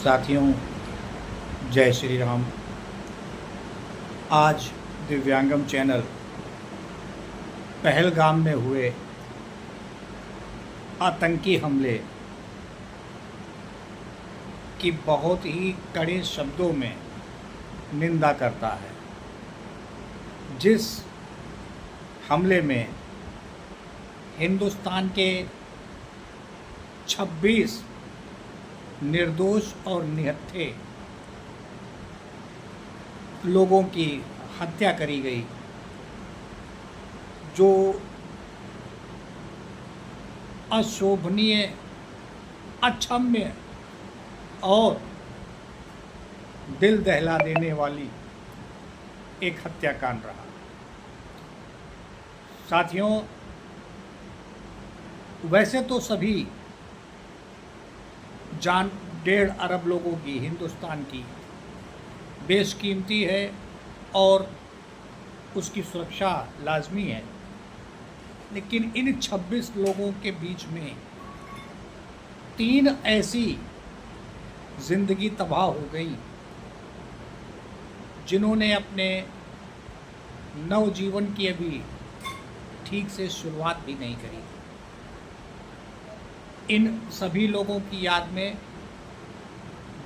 साथियों, जय श्री राम। आज दिव्यांगम चैनल पहलगाम में हुए आतंकी हमले की बहुत ही कड़े शब्दों में निंदा करता है। जिस हमले में हिंदुस्तान के 26 निर्दोष और निहत्थे लोगों की हत्या करी गई, जो अशोभनीय, अक्षम्य और दिल दहला देने वाली एक हत्याकांड रहा। साथियों, वैसे तो सभी जान 1.5 अरब लोगों की, हिंदुस्तान की बेशकीमती है और उसकी सुरक्षा लाजमी है, लेकिन इन 26 लोगों के बीच में 3 ऐसी ज़िंदगी तबाह हो गई जिन्होंने अपने नवजीवन की अभी ठीक से शुरुआत भी नहीं करी। इन सभी लोगों की याद में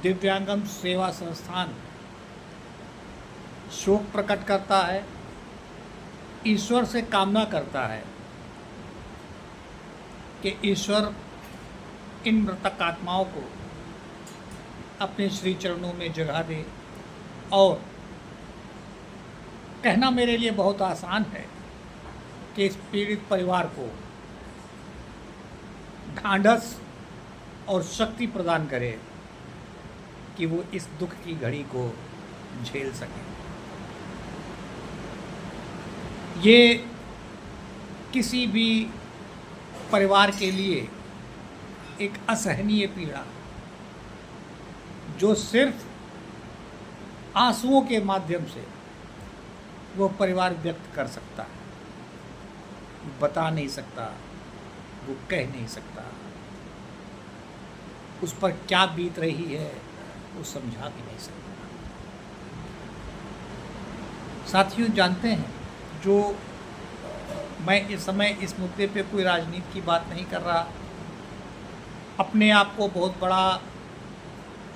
दिव्यांगम सेवा संस्थान शोक प्रकट करता है, ईश्वर से कामना करता है कि ईश्वर इन मृतक आत्माओं को अपने श्री चरणों में जगह दे। और कहना मेरे लिए बहुत आसान है कि इस पीड़ित परिवार को ढांढस और शक्ति प्रदान करे कि वो इस दुख की घड़ी को झेल सके। ये किसी भी परिवार के लिए एक असहनीय पीड़ा, जो सिर्फ आंसुओं के माध्यम से वो परिवार व्यक्त कर सकता है, बता नहीं सकता, वो कह नहीं सकता, उस पर क्या बीत रही है वो समझा भी नहीं सकता। साथियों, जानते हैं, जो मैं इस समय इस मुद्दे पे कोई राजनीति की बात नहीं कर रहा, अपने आप को बहुत बड़ा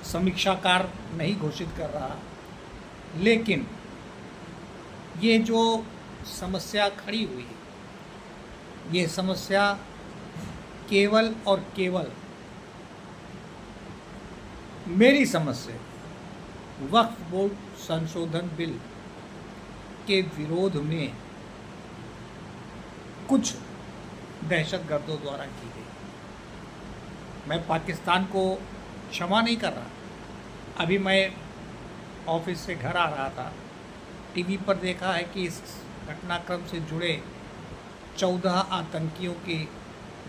समीक्षाकार नहीं घोषित कर रहा, लेकिन ये जो समस्या खड़ी हुई है, ये समस्या केवल और केवल मेरी समझ से वक्फ बोर्ड संशोधन बिल के विरोध में कुछ दहशतगर्दों द्वारा की गई। मैं पाकिस्तान को क्षमा नहीं कर रहा। अभी मैं ऑफिस से घर आ रहा था, टीवी पर देखा है कि इस घटनाक्रम से जुड़े 14 आतंकियों की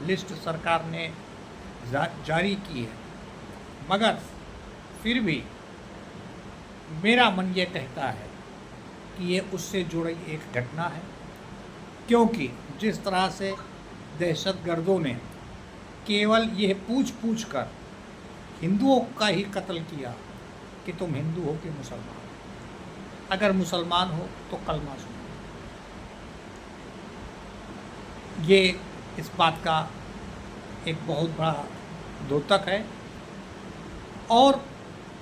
लिस्ट सरकार ने जारी की है, मगर फिर भी मेरा मन ये कहता है कि ये उससे जुड़ी एक घटना है, क्योंकि जिस तरह से दहशतगर्दों ने केवल यह पूछ कर हिंदुओं का ही कत्ल किया कि तुम हिंदू हो कि मुसलमान, अगर मुसलमान हो तो कलमा सुनो, ये इस बात का एक बहुत बड़ा द्योतक है। और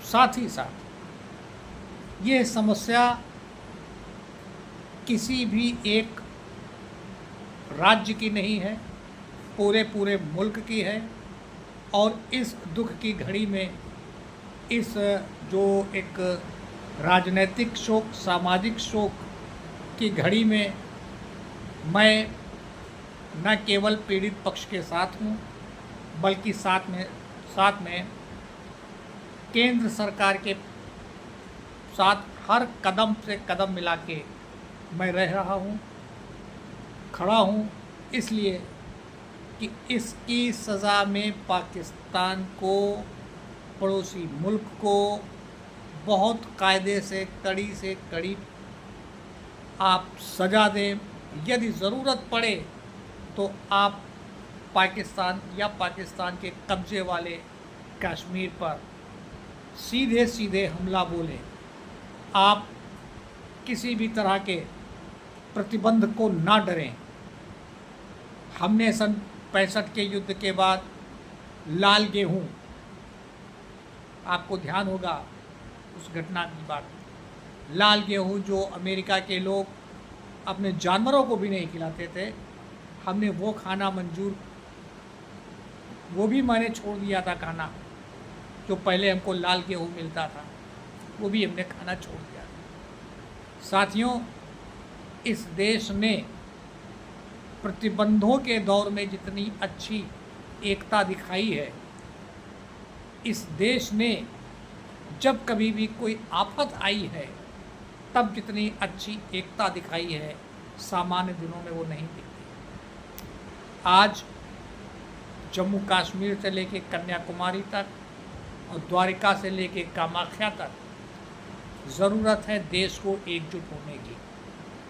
साथ ही साथ ये समस्या किसी भी एक राज्य की नहीं है, पूरे मुल्क की है। और इस दुख की घड़ी में, इस जो एक राजनीतिक शोक, सामाजिक शोक की घड़ी में, मैं न केवल पीड़ित पक्ष के साथ हूँ, बल्कि साथ में केंद्र सरकार के साथ हर कदम से कदम मिला के मैं रह रहा हूँ, खड़ा हूँ, इसलिए कि इसकी सज़ा में पाकिस्तान को, पड़ोसी मुल्क को बहुत कायदे से कड़ी आप सज़ा दें। यदि ज़रूरत पड़े तो आप पाकिस्तान या पाकिस्तान के कब्ज़े वाले कश्मीर पर सीधे सीधे हमला बोले, आप किसी भी तरह के प्रतिबंध को ना डरें। हमने सन 65 के युद्ध के बाद लाल गेहूं, आपको ध्यान होगा उस घटना की बात, लाल गेहूं जो अमेरिका के लोग अपने जानवरों को भी नहीं खिलाते थे, हमने वो खाना मंजूर, वो भी मैंने छोड़ दिया था खाना, जो पहले हमको लाल गेहूं मिलता था वो भी हमने खाना छोड़ दिया था। साथियों, इस देश ने प्रतिबंधों के दौर में जितनी अच्छी एकता दिखाई है, इस देश ने जब कभी भी कोई आफत आई है तब जितनी अच्छी एकता दिखाई है, सामान्य दिनों में वो नहीं दिखती। आज जम्मू कश्मीर से लेके कन्याकुमारी तक और द्वारिका से लेके कामाख्या तक ज़रूरत है देश को एकजुट होने की।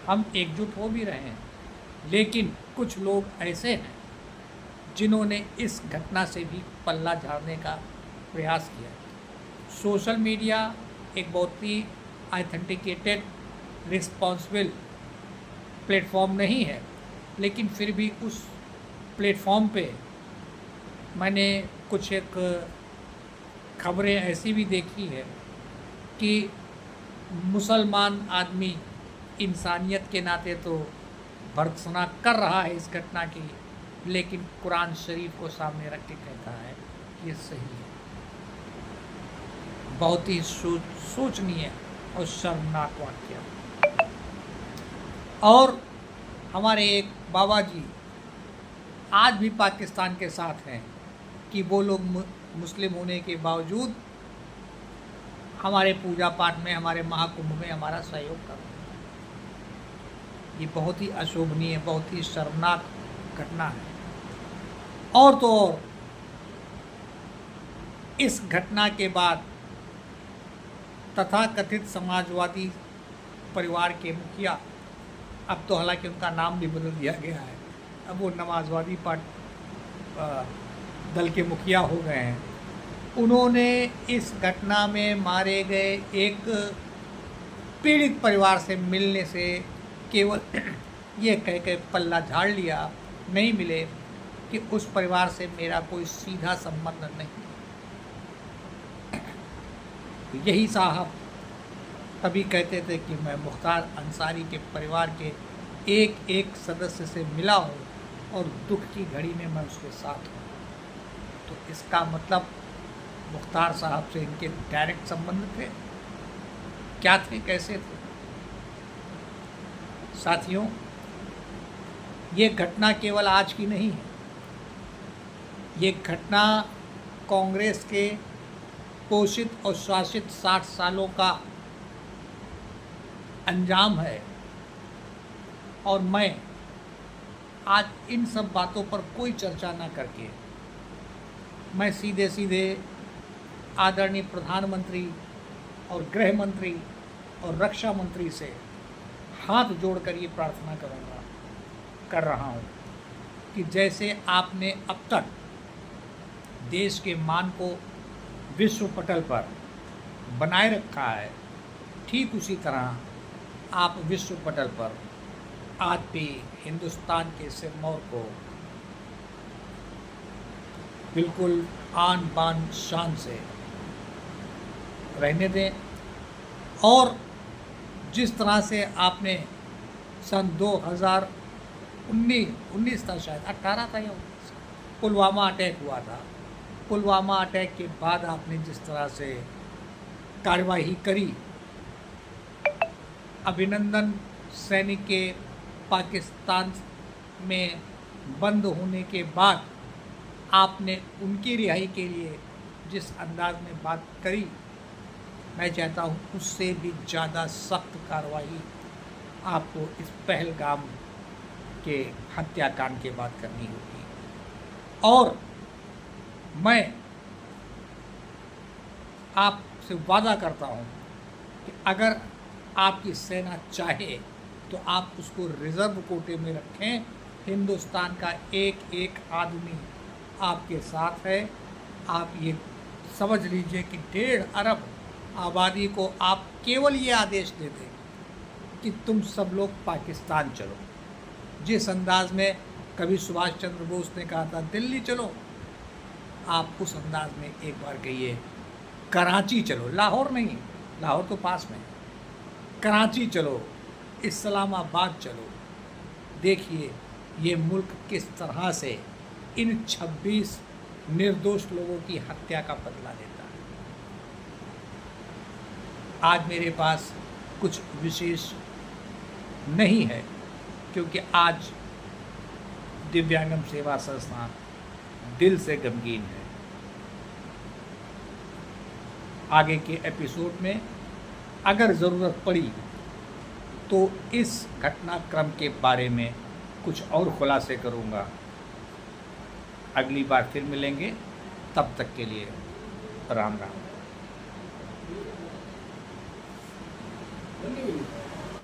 हम एकजुट हो भी रहे हैं, लेकिन कुछ लोग ऐसे हैं जिन्होंने इस घटना से भी पल्ला झाड़ने का प्रयास किया। सोशल मीडिया एक बहुत ही ऑथेंटिकेटेड रिस्पॉन्सिबल प्लेटफॉर्म नहीं है, लेकिन फिर भी उस प्लेटफॉर्म पे मैंने कुछ एक खबरें ऐसी भी देखी है कि मुसलमान आदमी इंसानियत के नाते तो भर्त्सना कर रहा है इस घटना की, लेकिन कुरान शरीफ को सामने रख के कहता है ये सही है। बहुत ही सोचनीय और शर्मनाक वाक्य। और हमारे एक बाबा जी आज भी पाकिस्तान के साथ हैं कि वो लोग मुस्लिम होने के बावजूद हमारे पूजा पाठ में, हमारे महाकुंभ में हमारा सहयोग कर रहे हैं। ये बहुत ही अशोभनीय, बहुत ही शर्मनाक घटना है। और तो और इस घटना के बाद तथाकथित समाजवादी परिवार के मुखिया, अब तो हालांकि उनका नाम भी बदल दिया गया है, अब वो नमाजवादी दल के मुखिया हो गए हैं, उन्होंने इस घटना में मारे गए एक पीड़ित परिवार से मिलने से केवल ये कह के पल्ला झाड़ लिया, नहीं मिले, कि उस परिवार से मेरा कोई सीधा संबंध नहीं। यही साहब तभी कहते थे कि मैं मुख्तार अंसारी के परिवार के एक एक सदस्य से मिला हूँ और दुख की घड़ी में मैं उसके साथ हूँ। तो इसका मतलब मुख्तार साहब से इनके डायरेक्ट संबंध थे, क्या थे, कैसे थे? साथियों, ये घटना केवल आज की नहीं है, ये घटना कांग्रेस के पोषित और शासित 60 सालों का अंजाम है। और मैं आज इन सब बातों पर कोई चर्चा ना करके मैं सीधे सीधे आदरणीय प्रधानमंत्री और गृह मंत्री और रक्षा मंत्री से हाथ जोड़कर ये प्रार्थना कर रहा हूँ कि जैसे आपने अब तक देश के मान को विश्व पटल पर बनाए रखा है, ठीक उसी तरह आप विश्व पटल पर आज भी हिंदुस्तान के सिरमौर को बिल्कुल आन बान शान से रहने दें। और जिस तरह से आपने सन 2019 था, शायद 18 था या 19, पुलवामा अटैक हुआ था, पुलवामा अटैक के बाद आपने जिस तरह से कार्यवाही करी, अभिनंदन सैनिक के पाकिस्तान में बंद होने के बाद आपने उनकी रिहाई के लिए जिस अंदाज में बात करी, मैं चाहता हूँ उससे भी ज़्यादा सख्त कार्रवाई आपको इस पहलगाम के हत्याकांड के बाद करनी होगी। और मैं आपसे वादा करता हूँ कि अगर आपकी सेना चाहे तो आप उसको रिज़र्व कोटे में रखें। हिंदुस्तान का एक एक आदमी आपके साथ है। आप ये समझ लीजिए कि 1.5 अरब आबादी को आप केवल ये आदेश दे दें कि तुम सब लोग पाकिस्तान चलो, जिस अंदाज में कभी सुभाष चंद्र बोस ने कहा था दिल्ली चलो, आप उस अंदाज में एक बार कहिए कराची चलो, लाहौर नहीं, लाहौर तो पास में है, कराची चलो, इस्लामाबाद चलो। देखिए ये मुल्क किस तरह से इन 26 निर्दोष लोगों की हत्या का बदला लेता है। आज मेरे पास कुछ विशेष नहीं है क्योंकि आज दिव्यांगम सेवा संस्थान दिल से गमगीन है। आगे के एपिसोड में अगर ज़रूरत पड़ी तो इस घटनाक्रम के बारे में कुछ और खुलासे करूँगा। अगली बार फिर मिलेंगे, तब तक के लिए राम राम।